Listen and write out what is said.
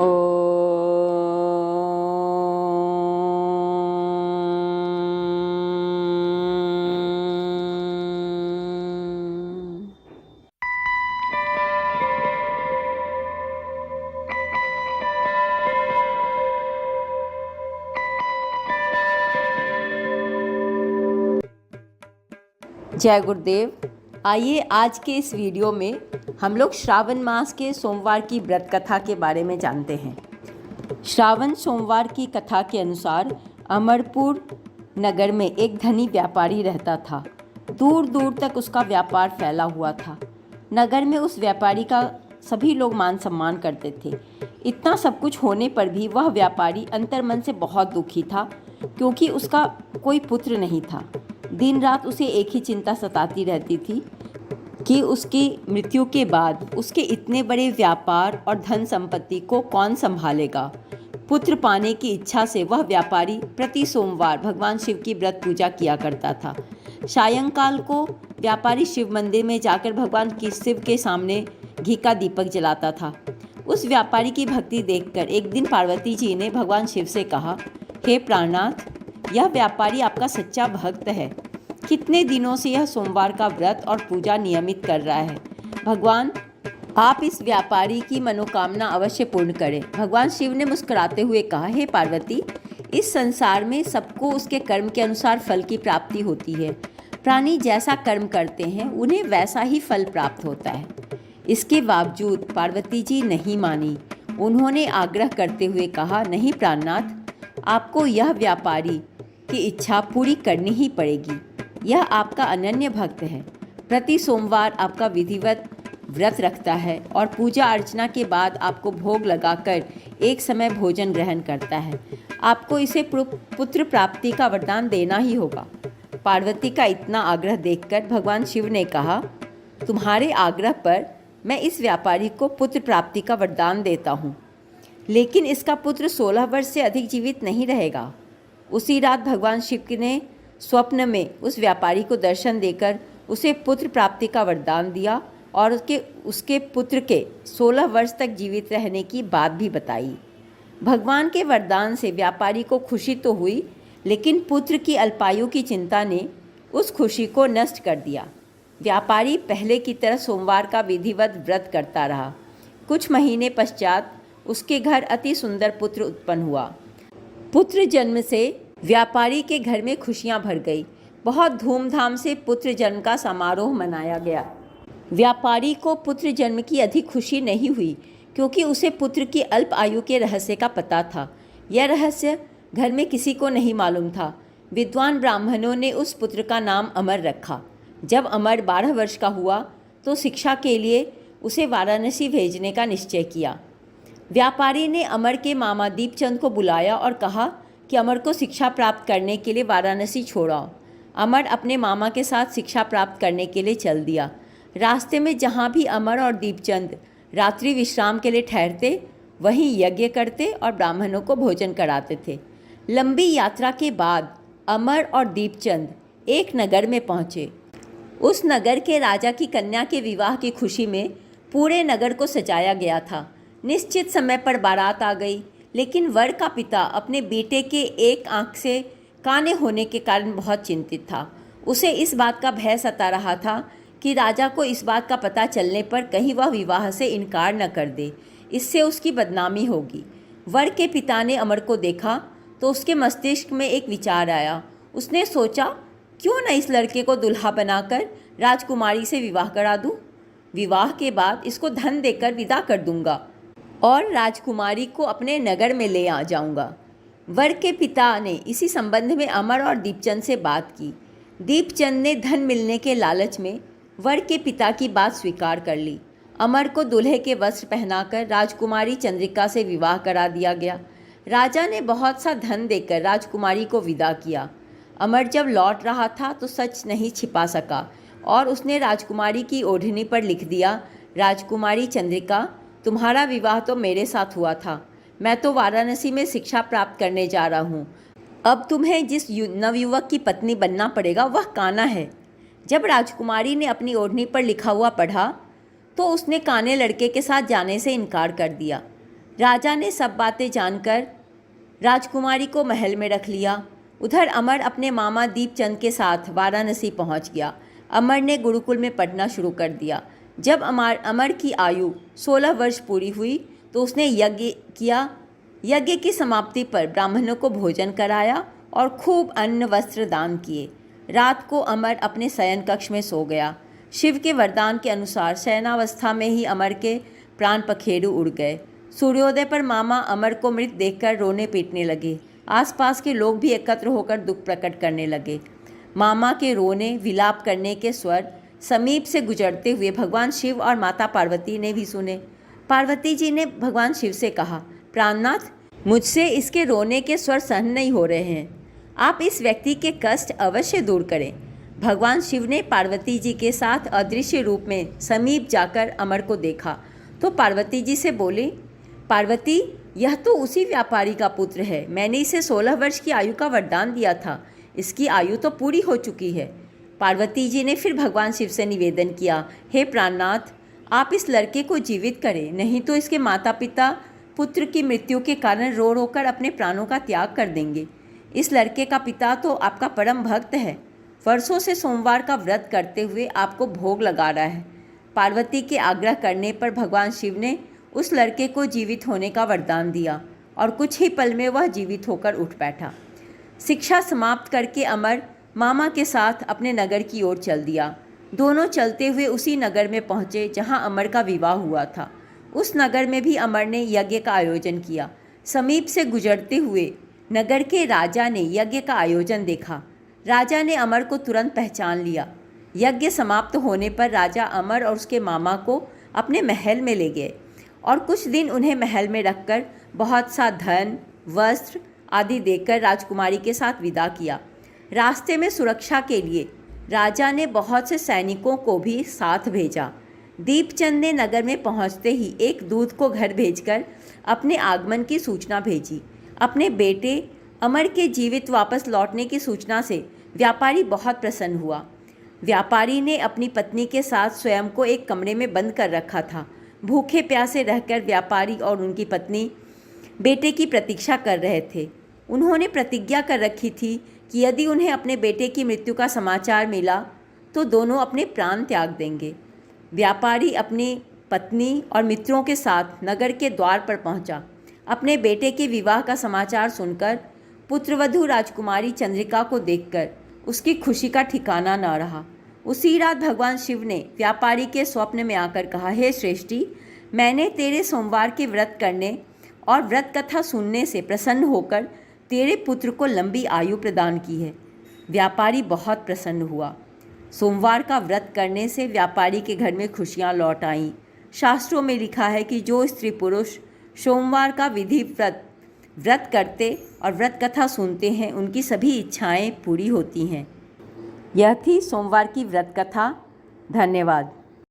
ओ जय गुरुदेव। आइए आज के इस वीडियो में हम लोग श्रावण मास के सोमवार की व्रत कथा के बारे में जानते हैं। श्रावण सोमवार की कथा के अनुसार अमरपुर नगर में एक धनी व्यापारी रहता था। दूर दूर तक उसका व्यापार फैला हुआ था। नगर में उस व्यापारी का सभी लोग मान सम्मान करते थे। इतना सब कुछ होने पर भी वह व्यापारी अंतर्मन से बहुत दुखी था, क्योंकि उसका कोई पुत्र नहीं था। दिन रात उसे एक ही चिंता सताती रहती थी कि उसकी मृत्यु के बाद उसके इतने बड़े व्यापार और धन संपत्ति को कौन संभालेगा। पुत्र पाने की इच्छा से वह व्यापारी प्रति सोमवार भगवान शिव की व्रत पूजा किया करता था। सायंकाल को व्यापारी शिव मंदिर में जाकर भगवान शिव के सामने घी का दीपक जलाता था। उस व्यापारी की भक्ति देखकर एक दिन पार्वती जी ने भगवान शिव से कहा, हे प्राणनाथ, यह व्यापारी आपका सच्चा भक्त है। कितने दिनों से यह सोमवार का व्रत और पूजा नियमित कर रहा है। भगवान, आप इस व्यापारी की मनोकामना अवश्य पूर्ण करें। भगवान शिव ने मुस्कुराते हुए कहा, हे पार्वती, इस संसार में सबको उसके कर्म के अनुसार फल की प्राप्ति होती है। प्राणी जैसा कर्म करते हैं उन्हें वैसा ही फल प्राप्त होता है। इसके बावजूद पार्वती जी नहीं मानी। उन्होंने आग्रह करते हुए कहा, नहीं प्राणनाथ, आपको यह व्यापारी की इच्छा पूरी करनी ही पड़ेगी। यह आपका अनन्य भक्त है। प्रति सोमवार आपका विधिवत व्रत रखता है और पूजा अर्चना के बाद आपको भोग लगाकर एक समय भोजन ग्रहण करता है। आपको इसे पुत्र प्राप्ति का वरदान देना ही होगा। पार्वती का इतना आग्रह देखकर भगवान शिव ने कहा, तुम्हारे आग्रह पर मैं इस व्यापारी को पुत्र प्राप्ति का वरदान देता हूँ, लेकिन इसका पुत्र 16 वर्ष से अधिक जीवित नहीं रहेगा। उसी रात भगवान शिव ने स्वप्न में उस व्यापारी को दर्शन देकर उसे पुत्र प्राप्ति का वरदान दिया और उसके पुत्र के 16 वर्ष तक जीवित रहने की बात भी बताई। भगवान के वरदान से व्यापारी को खुशी तो हुई, लेकिन पुत्र की अल्पायु की चिंता ने उस खुशी को नष्ट कर दिया। व्यापारी पहले की तरह सोमवार का विधिवत व्रत करता रहा। कुछ महीने पश्चात उसके घर अति सुंदर पुत्र उत्पन्न हुआ। पुत्र जन्म से व्यापारी के घर में खुशियां भर गई। बहुत धूमधाम से पुत्र जन्म का समारोह मनाया गया। व्यापारी को पुत्र जन्म की अधिक खुशी नहीं हुई, क्योंकि उसे पुत्र की अल्प आयु के रहस्य का पता था। यह रहस्य घर में किसी को नहीं मालूम था। विद्वान ब्राह्मणों ने उस पुत्र का नाम अमर रखा। जब अमर 12 वर्ष का हुआ तो शिक्षा के लिए उसे वाराणसी भेजने का निश्चय किया। व्यापारी ने अमर के मामा दीपचंद को बुलाया और कहा कि अमर को शिक्षा प्राप्त करने के लिए वाराणसी छोड़ाओ। अमर अपने मामा के साथ शिक्षा प्राप्त करने के लिए चल दिया। रास्ते में जहाँ भी अमर और दीपचंद रात्रि विश्राम के लिए ठहरते, वहीं यज्ञ करते और ब्राह्मणों को भोजन कराते थे। लंबी यात्रा के बाद अमर और दीपचंद एक नगर में पहुँचे। उस नगर के राजा की कन्या के विवाह की खुशी में पूरे नगर को सजाया गया था। निश्चित समय पर बारात आ गई, लेकिन वर का पिता अपने बेटे के एक आंख से काने होने के कारण बहुत चिंतित था। उसे इस बात का भय सता रहा था कि राजा को इस बात का पता चलने पर कहीं वह विवाह से इनकार न कर दे, इससे उसकी बदनामी होगी। वर के पिता ने अमर को देखा तो उसके मस्तिष्क में एक विचार आया। उसने सोचा, क्यों न इस लड़के को दुल्हा बनाकर राजकुमारी से विवाह करा दूं। विवाह के बाद इसको धन देकर विदा कर दूंगा और राजकुमारी को अपने नगर में ले आ जाऊंगा। वर के पिता ने इसी संबंध में अमर और दीपचंद से बात की। दीपचंद ने धन मिलने के लालच में वर के पिता की बात स्वीकार कर ली। अमर को दूल्हे के वस्त्र पहनाकर राजकुमारी चंद्रिका से विवाह करा दिया गया। राजा ने बहुत सा धन देकर राजकुमारी को विदा किया। अमर जब लौट रहा था तो सच नहीं छिपा सका और उसने राजकुमारी की ओढ़नी पर लिख दिया, राजकुमारी चंद्रिका, तुम्हारा विवाह तो मेरे साथ हुआ था। मैं तो वाराणसी में शिक्षा प्राप्त करने जा रहा हूँ। अब तुम्हें जिस नवयुवक की पत्नी बनना पड़ेगा वह काना है। जब राजकुमारी ने अपनी ओढ़नी पर लिखा हुआ पढ़ा तो उसने काने लड़के के साथ जाने से इनकार कर दिया। राजा ने सब बातें जानकर राजकुमारी को महल में रख लिया। उधर अमर अपने मामा दीपचंद के साथ वाराणसी पहुंच गया। अमर ने गुरुकुल में पढ़ना शुरू कर दिया। जब अमर की आयु 16 वर्ष पूरी हुई तो उसने यज्ञ किया। यज्ञ की समाप्ति पर ब्राह्मणों को भोजन कराया और खूब अन्न वस्त्र दान किए। रात को अमर अपने शयन कक्ष में सो गया। शिव के वरदान के अनुसार शयनावस्था में ही अमर के प्राण पखेरु उड़ गए। सूर्योदय पर मामा अमर को मृत देखकर रोने पीटने लगे। आसपास के लोग भी एकत्र होकर दुख प्रकट करने लगे। मामा के रोने विलाप करने के स्वर समीप से गुजरते हुए भगवान शिव और माता पार्वती ने भी सुने। पार्वती जी ने भगवान शिव से कहा, प्राणनाथ, मुझसे इसके रोने के स्वर सहन नहीं हो रहे हैं, आप इस व्यक्ति के कष्ट अवश्य दूर करें। भगवान शिव ने पार्वती जी के साथ अदृश्य रूप में समीप जाकर अमर को देखा तो पार्वती जी से बोले, पार्वती, यह तो उसी व्यापारी का पुत्र है। मैंने इसे 16 वर्ष की आयु का वरदान दिया था, इसकी आयु तो पूरी हो चुकी है। पार्वती जी ने फिर भगवान शिव से निवेदन किया, हे प्राणनाथ, आप इस लड़के को जीवित करें, नहीं तो इसके माता पिता पुत्र की मृत्यु के कारण रो रो कर अपने प्राणों का त्याग कर देंगे। इस लड़के का पिता तो आपका परम भक्त है, वर्षों से सोमवार का व्रत करते हुए आपको भोग लगा रहा है। पार्वती के आग्रह करने पर भगवान शिव ने उस लड़के को जीवित होने का वरदान दिया और कुछ ही पल में वह जीवित होकर उठ बैठा। शिक्षा समाप्त करके अमर मामा के साथ अपने नगर की ओर चल दिया। दोनों चलते हुए उसी नगर में पहुँचे जहाँ अमर का विवाह हुआ था। उस नगर में भी अमर ने यज्ञ का आयोजन किया। समीप से गुजरते हुए नगर के राजा ने यज्ञ का आयोजन देखा। राजा ने अमर को तुरंत पहचान लिया। यज्ञ समाप्त होने पर राजा अमर और उसके मामा को अपने महल में ले गए और कुछ दिन उन्हें महल में रखकर बहुत सा धन, वस्त्र आदि देकर राजकुमारी के साथ विदा किया। रास्ते में सुरक्षा के लिए राजा ने बहुत से सैनिकों को भी साथ भेजा। दीपचंद ने नगर में पहुंचते ही एक दूत को घर भेजकर अपने आगमन की सूचना भेजी। अपने बेटे अमर के जीवित वापस लौटने की सूचना से व्यापारी बहुत प्रसन्न हुआ। व्यापारी ने अपनी पत्नी के साथ स्वयं को एक कमरे में बंद कर रखा था। भूखे प्यासे रहकर व्यापारी और उनकी पत्नी बेटे की प्रतीक्षा कर रहे थे। उन्होंने प्रतिज्ञा कर रखी थी कि यदि उन्हें अपने बेटे की मृत्यु का समाचार मिला तो दोनों अपने प्राण त्याग देंगे। व्यापारी अपनी पत्नी और मित्रों के साथ नगर के द्वार पर पहुंचा। अपने बेटे के विवाह का समाचार सुनकर पुत्रवधू राजकुमारी चंद्रिका को देखकर उसकी खुशी का ठिकाना न रहा। उसी रात भगवान शिव ने व्यापारी के स्वप्न में आकर कहा, हे श्रेष्ठी, मैंने तेरे सोमवार के व्रत करने और व्रत कथा सुनने से प्रसन्न होकर तेरे पुत्र को लंबी आयु प्रदान की है। व्यापारी बहुत प्रसन्न हुआ। सोमवार का व्रत करने से व्यापारी के घर में खुशियां लौट आईं। शास्त्रों में लिखा है कि जो स्त्री पुरुष सोमवार का विधि व्रत करते और व्रत कथा सुनते हैं उनकी सभी इच्छाएं पूरी होती हैं। यह थी सोमवार की व्रत कथा। धन्यवाद।